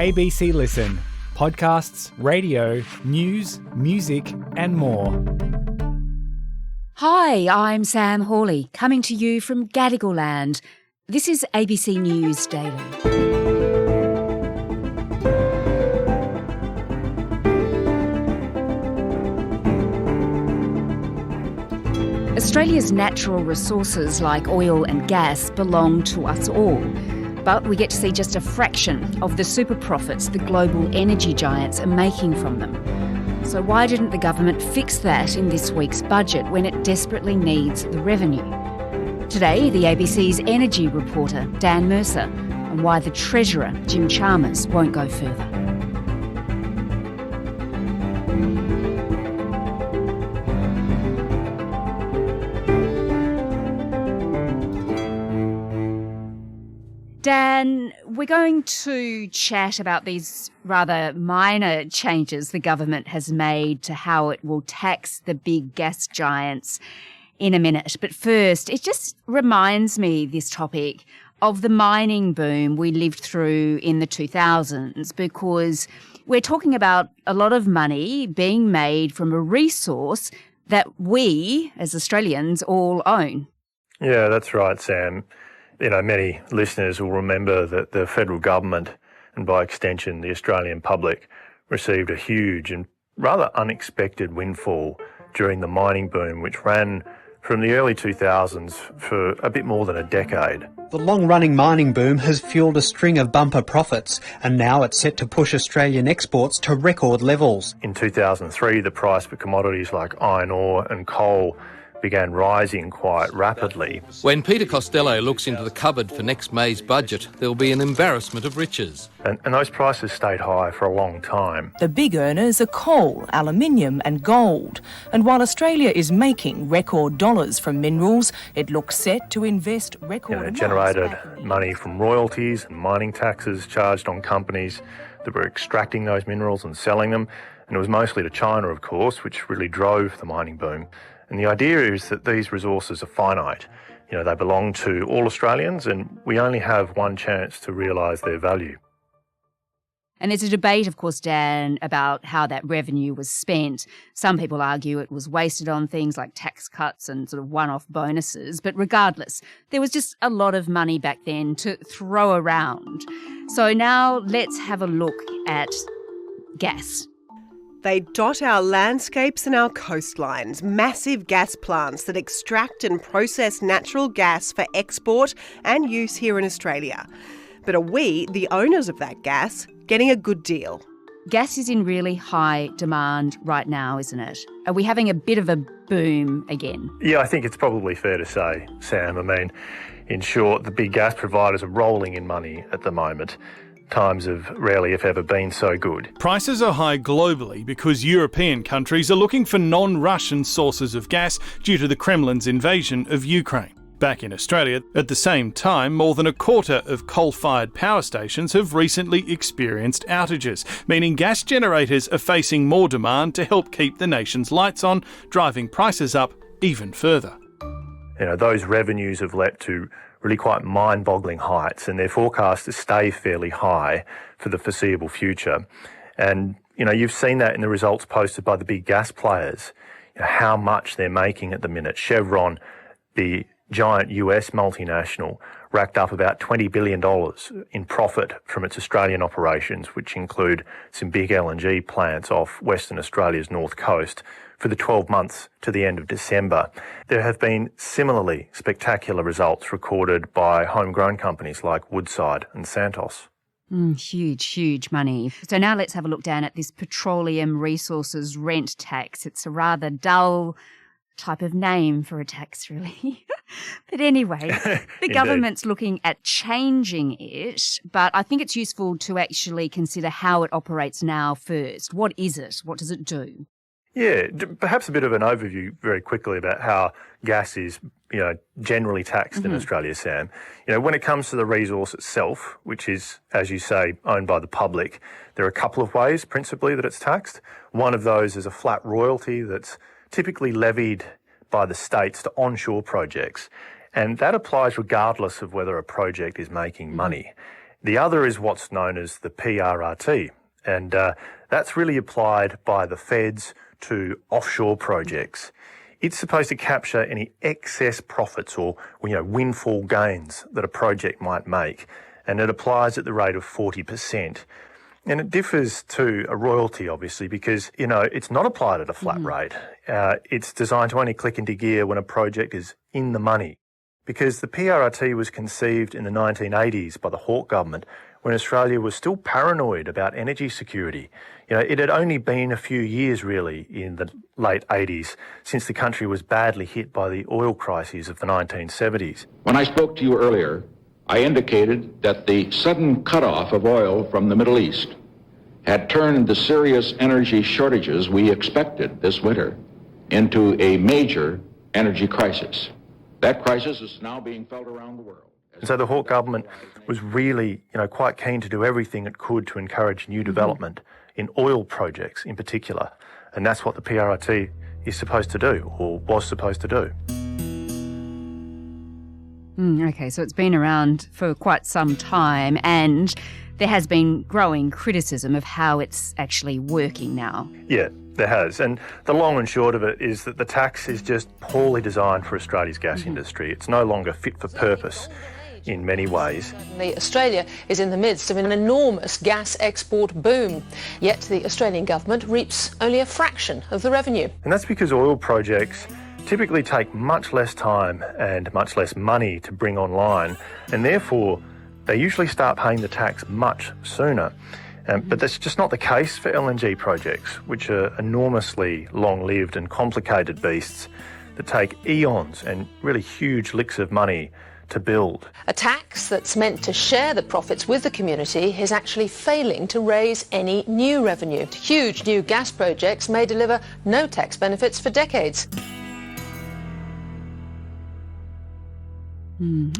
ABC Listen. Podcasts, radio, news, music and more. Hi, I'm Sam Hawley, coming to you from Gadigal Land. This is ABC News Daily. Australia's natural resources like oil and gas belong to us all. But we get to see just a fraction of the super profits the global energy giants are making from them. So why didn't the government fix that in this week's budget when it desperately needs the revenue? Today, the ABC's energy reporter, Dan Mercer, on why the Treasurer, Jim Chalmers, won't go further. Dan, we're going to chat about these rather minor changes the government has made to how it will tax the big gas giants in a minute. But first, it just reminds me, this topic, of the mining boom we lived through in the 2000s, because we're talking about a lot of money being made from a resource that we, as Australians, all own. Yeah, that's right, Sam. You know, many listeners will remember that the federal government, and by extension the Australian public, received a huge and rather unexpected windfall during the mining boom, which ran from the early 2000s for a bit more than a decade. The long-running mining boom has fuelled a string of bumper profits, and now it's set to push Australian exports to record levels. In 2003, the price for commodities like iron ore and coal began rising quite rapidly. When Peter Costello looks into the cupboard for next May's budget, there'll be an embarrassment of riches. And those prices stayed high for a long time. The big earners are coal, aluminium and gold. And while Australia is making record dollars from minerals, it looks set to invest record amounts. It generated money from royalties and mining taxes charged on companies that were extracting those minerals and selling them. And it was mostly to China, of course, which really drove the mining boom. And the idea is that these resources are finite. You know, they belong to all Australians and we only have one chance to realise their value. And there's a debate, of course, Dan, about how that revenue was spent. Some people argue it was wasted on things like tax cuts and sort of one-off bonuses. But regardless, there was just a lot of money back then to throw around. So now let's have a look at gas. They dot our landscapes and our coastlines, massive gas plants that extract and process natural gas for export and use here in Australia. But are we, the owners of that gas, getting a good deal? Gas is in really high demand right now, isn't it? Are we having a bit of a boom again? Yeah, I think it's probably fair to say, Sam. I mean, in short, the big gas providers are rolling in money at the moment. Times have rarely, if ever, been so good. Prices are high globally because European countries are looking for non-Russian sources of gas due to the Kremlin's invasion of Ukraine. Back in Australia, at the same time, more than a quarter of coal-fired power stations have recently experienced outages, meaning gas generators are facing more demand to help keep the nation's lights on, driving prices up even further. You know, those revenues have led to really quite mind-boggling heights, and they're forecast to stay fairly high for the foreseeable future. And, you know, you've seen that in the results posted by the big gas players, you know, how much they're making at the minute. Chevron, the giant US multinational, racked up about $20 billion in profit from its Australian operations, which include some big LNG plants off Western Australia's north coast, for the 12 months to the end of December. There have been similarly spectacular results recorded by homegrown companies like Woodside and Santos. Huge money. So now let's have a look down at this petroleum resources rent tax. It's a rather dull type of name for a tax, really. But anyway, the government's looking at changing it, but I think it's useful to actually consider how it operates now first. What is it? What does it do? Yeah, perhaps a bit of an overview very quickly about how gas is, generally taxed in Australia, Sam. When it comes to the resource itself, which is, as you say, owned by the public, there are a couple of ways, principally, that it's taxed. One of those is a flat royalty that's typically levied by the states to onshore projects, and that applies regardless of whether a project is making money. The other is what's known as the PRRT, and that's really applied by the feds to offshore projects. It's supposed to capture any excess profits or windfall gains that a project might make, and it applies at the rate of 40%. And it differs to a royalty, obviously, because, it's not applied at a flat rate. It's designed to only click into gear when a project is in the money. Because the PRRT was conceived in the 1980s by the Hawke government when Australia was still paranoid about energy security. It had only been a few years, really, in the late 80s since the country was badly hit by the oil crises of the 1970s. When I spoke to you earlier, I indicated that the sudden cutoff of oil from the Middle East had turned the serious energy shortages we expected this winter into a major energy crisis. That crisis is now being felt around the world. And so the Hawke government was really, quite keen to do everything it could to encourage new development in oil projects in particular. And that's what the PRRT is supposed to do, or was supposed to do. Okay, so it's been around for quite some time, and there has been growing criticism of how it's actually working now. Yeah, there has. And the long and short of it is that the tax is just poorly designed for Australia's gas industry. It's no longer fit for purpose in many ways. Australia is in the midst of an enormous gas export boom, yet the Australian government reaps only a fraction of the revenue. And that's because oil projects typically take much less time and much less money to bring online, and therefore they usually start paying the tax much sooner. But that's just not the case for LNG projects, which are enormously long-lived and complicated beasts that take eons and really huge licks of money to build. A tax that's meant to share the profits with the community is actually failing to raise any new revenue. Huge new gas projects may deliver no tax benefits for decades.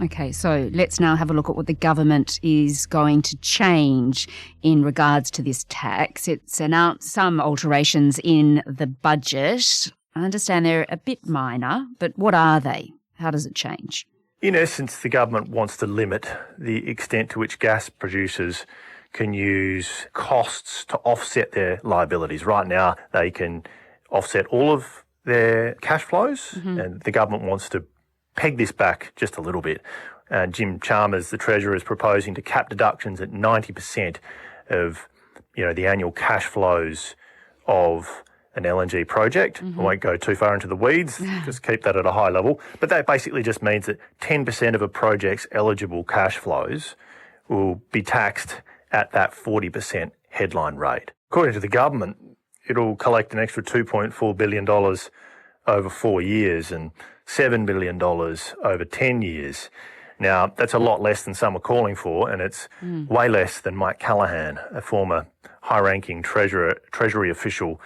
Okay, so let's now have a look at what the government is going to change in regards to this tax. It's announced some alterations in the budget. I understand they're a bit minor, but what are they? How does it change? In essence, the government wants to limit the extent to which gas producers can use costs to offset their liabilities. Right now, they can offset all of their cash flows, and the government wants to peg this back just a little bit. Jim Chalmers, the Treasurer, is proposing to cap deductions at 90% of, the annual cash flows of an LNG project. I won't go too far into the weeds, just keep that at a high level. But that basically just means that 10% of a project's eligible cash flows will be taxed at that 40% headline rate. According to the government, it'll collect an extra $2.4 billion over 4 years and $7 billion over 10 years. Now, that's a lot less than some are calling for, and it's way less than Mike Callaghan, a former high-ranking Treasury official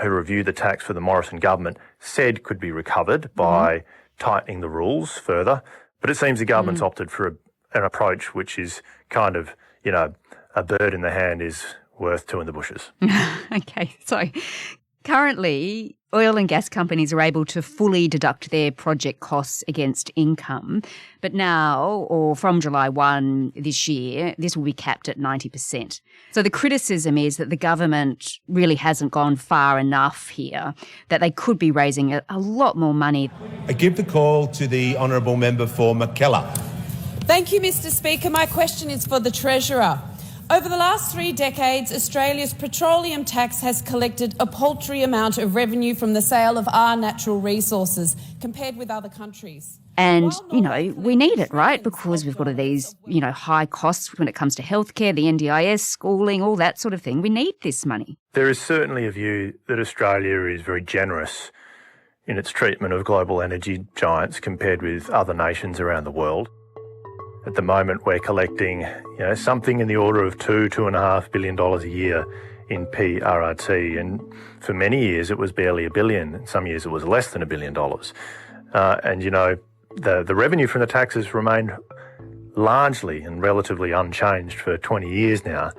who reviewed the tax for the Morrison government, said could be recovered by tightening the rules further. But it seems the government's opted for an approach which is kind of, a bird in the hand is worth two in the bushes. Okay, so currently oil and gas companies are able to fully deduct their project costs against income. But now, or from July 1 this year, this will be capped at 90%. So the criticism is that the government really hasn't gone far enough here, that they could be raising a lot more money. I give the call to the Honourable Member for McKellar. Thank you, Mr Speaker. My question is for the Treasurer. Over the last 3 decades, Australia's petroleum tax has collected a paltry amount of revenue from the sale of our natural resources compared with other countries. And, we need it, right? Because we've got all these, high costs when it comes to healthcare, the NDIS, schooling, all that sort of thing. We need this money. There is certainly a view that Australia is very generous in its treatment of global energy giants compared with other nations around the world. At the moment, we're collecting, something in the order of $2.5 billion a year in PRRT, and for many years it was barely $1 billion. In some years it was less than $1 billion. The revenue from the taxes remained largely and relatively unchanged for 20 years now.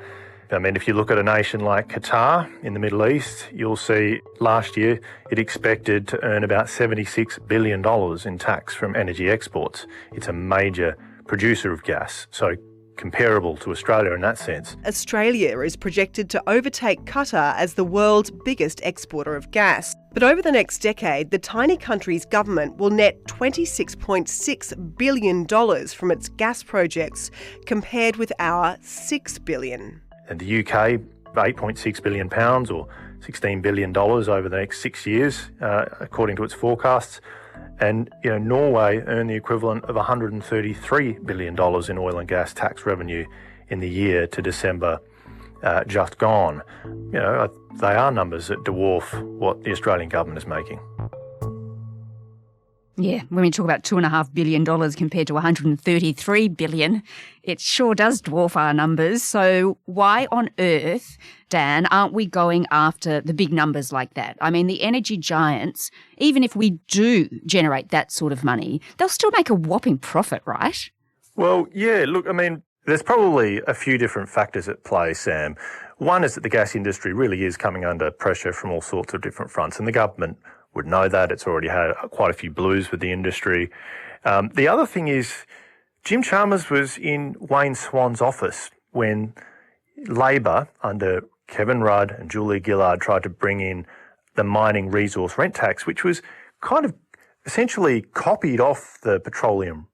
I mean, if you look at a nation like Qatar in the Middle East, you'll see last year it expected to earn about $76 billion in tax from energy exports. It's a major producer of gas. So comparable to Australia in that sense. Australia is projected to overtake Qatar as the world's biggest exporter of gas. But over the next decade, the tiny country's government will net $26.6 billion from its gas projects, compared with our $6 billion. And the UK, £8.6 billion or $16 billion over the next 6 years, according to its forecasts. And Norway earned the equivalent of $133 billion in oil and gas tax revenue in the year to December just gone. They are numbers that dwarf what the Australian government is making. Yeah, when we talk about $2.5 billion compared to $133 billion, it sure does dwarf our numbers. So why on earth, Dan, aren't we going after the big numbers like that? I mean, the energy giants, even if we do generate that sort of money, they'll still make a whopping profit, right? Well, yeah, look, I mean, there's probably a few different factors at play, Sam. One is that the gas industry really is coming under pressure from all sorts of different fronts, and the government would know that. It's already had quite a few blues with the industry. The other thing is Jim Chalmers was in Wayne Swan's office when Labor, under Kevin Rudd and Julia Gillard, tried to bring in the mining resource rent tax, which was kind of essentially copied off the petroleum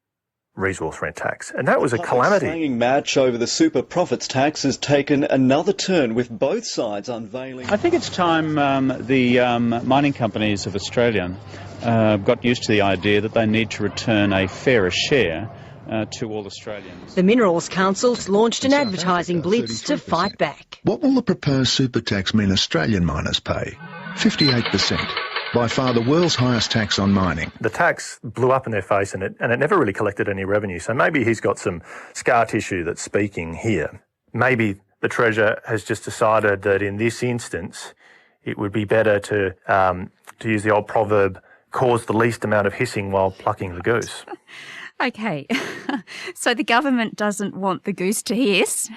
resource rent tax. And that was a calamity. The slanging match over the super profits tax has taken another turn, with both sides unveiling... I think it's time the mining companies of Australia got used to the idea that they need to return a fairer share to all Australians. The Minerals Council's launched an advertising blitz to fight back. What will the proposed super tax mean Australian miners pay? 58%. By far the world's highest tax on mining. The tax blew up in their face and it never really collected any revenue. So maybe he's got some scar tissue that's speaking here. Maybe the Treasurer has just decided that in this instance it would be better to use the old proverb, cause the least amount of hissing while plucking the goose. Okay, so the government doesn't want the goose to hiss.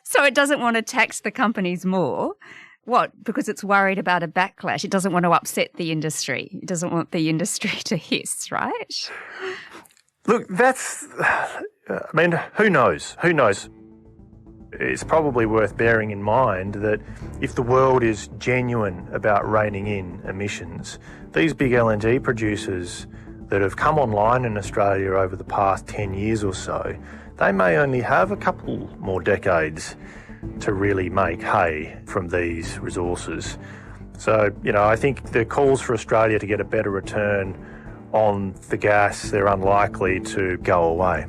So it doesn't want to tax the companies more. What? Because it's worried about a backlash. It doesn't want to upset the industry. It doesn't want the industry to hiss, right? Look, who knows? Who knows? It's probably worth bearing in mind that if the world is genuine about reining in emissions, these big LNG producers that have come online in Australia over the past 10 years or so, they may only have a couple more decades to really make hay from these resources. So, I think the calls for Australia to get a better return on the gas, they're unlikely to go away.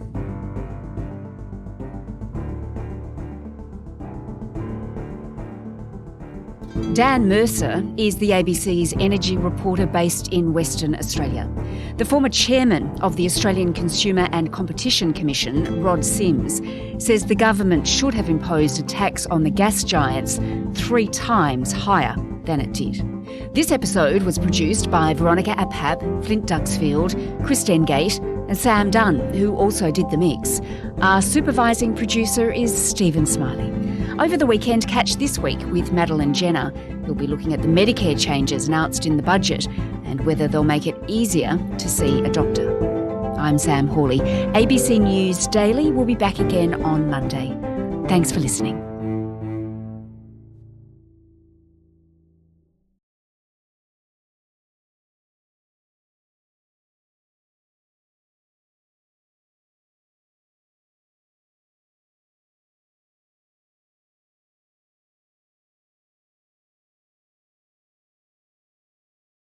Dan Mercer is the ABC's energy reporter based in Western Australia. The former chairman of the Australian Consumer and Competition Commission, Rod Sims, says the government should have imposed a tax on the gas giants 3 times higher than it did. This episode was produced by Veronica Abhab, Flint Duxfield, Chris Dengate and Sam Dunn, who also did the mix. Our supervising producer is Stephen Smiley. Over the weekend, catch This Week with Madeline Jenner, who'll be looking at the Medicare changes announced in the budget and whether they'll make it easier to see a doctor. I'm Sam Hawley. ABC News Daily will be back again on Monday. Thanks for listening.